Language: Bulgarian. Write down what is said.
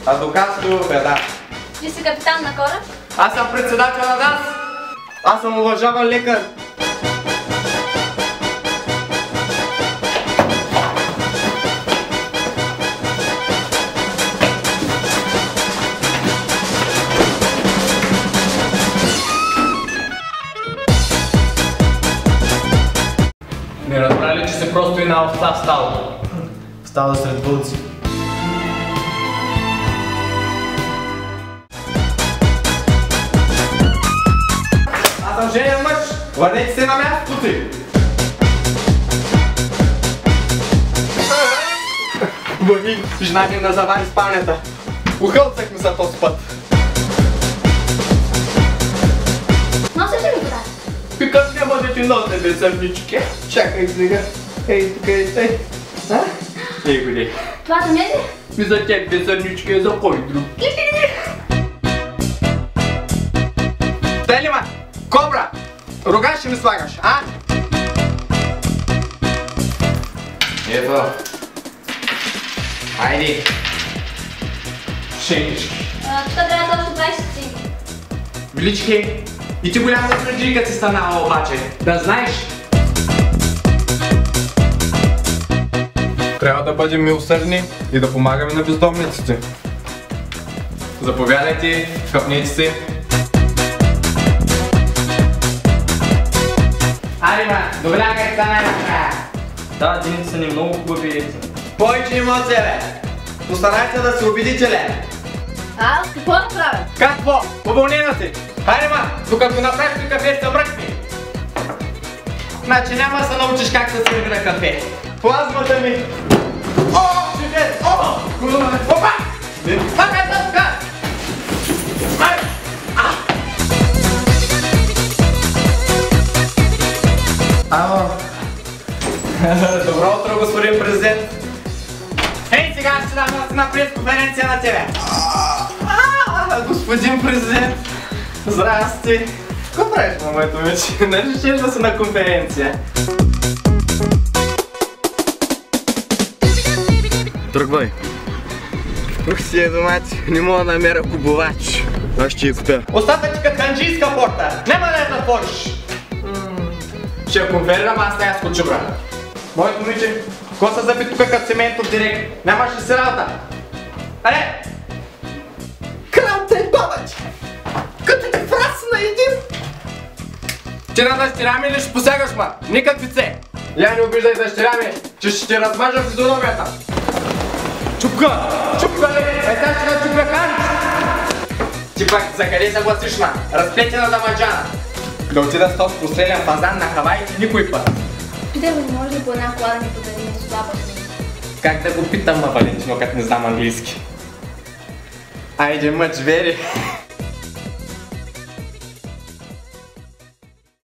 Адвокатство, да. Ти си капитан на кораб? Аз съм председател на ДАС. Аз съм уважаван лекар. Не разбра ли, че си просто една овца в стадото? Става сред вълци. Аз съм женен мъж. Върнете се на мястото си. Бъги, жена ми на завари спалнята. Ухълцахме се този път. Носиш ли ми вода? Какъв няма да ти нося, бе, сърнички? Чакай сега. Ей, тук е тъй. А? Ей, годи. Това за мен ли? И за теб, бе, сърнички, е за кой друг? Тели, ма! Кобра! Рога ще ми слагаш, а? Ето. Айди. Шенички. Тук трябва точно 20 ци. Велички, и ти голяма смърджика си станала обаче, да знаеш. Трябва да бъдем милосърдни и да помагаме на бездомниците. Заповядайте, хъпнете се. Ари, ма, доблягай стана накрая. Да, деница са ни много хубави. Повече емоция, бе. Постарайте да се убедите, ле. Аз какво да правя? Какво? Уволнена си! Хайде, ма, докато направиш ли кафе, се мръкни! Значи няма да се научиш как се сервира кафе. Плазмата ми! О, живе! О! Опа! Пакай за тук! Ало! Добро утро, господин президент! Ей, сега ще дам на пресконференция на тебе! Господин президент! Здрасти! Какво правиш, моето момиче? Нали щеш да си на конференция? Тръгвай. Ух си е домати, не мога да намеря кубовач. Аз ще я купя. Остата ти като ханджийска порта! Няма да я затвориш! Ще я конферирам, аз не я скоча, брат. Моето момиче, какво се заби тук като сементов директ? Нямаш ли си работа? Аре! Кранта е бабач! Като те фрасна един! Ти на дъщеря ми ли ще посягаш, ма? Никак вице! Я не обиждай дъщеря ми, че ще ти размажа физиономията! Чупка! Чупка ли? Сега ще да чупя ханч! Ти пак за къде се гласиш, ма? Разплетена дамаджана! Да отида с този последен фазан на Хавай никой път! Питай го, не може ли по една кола да ми подарим с слаба? Как да го питам, ма, Валентино, като не знам английски? Айде, мъч, вери!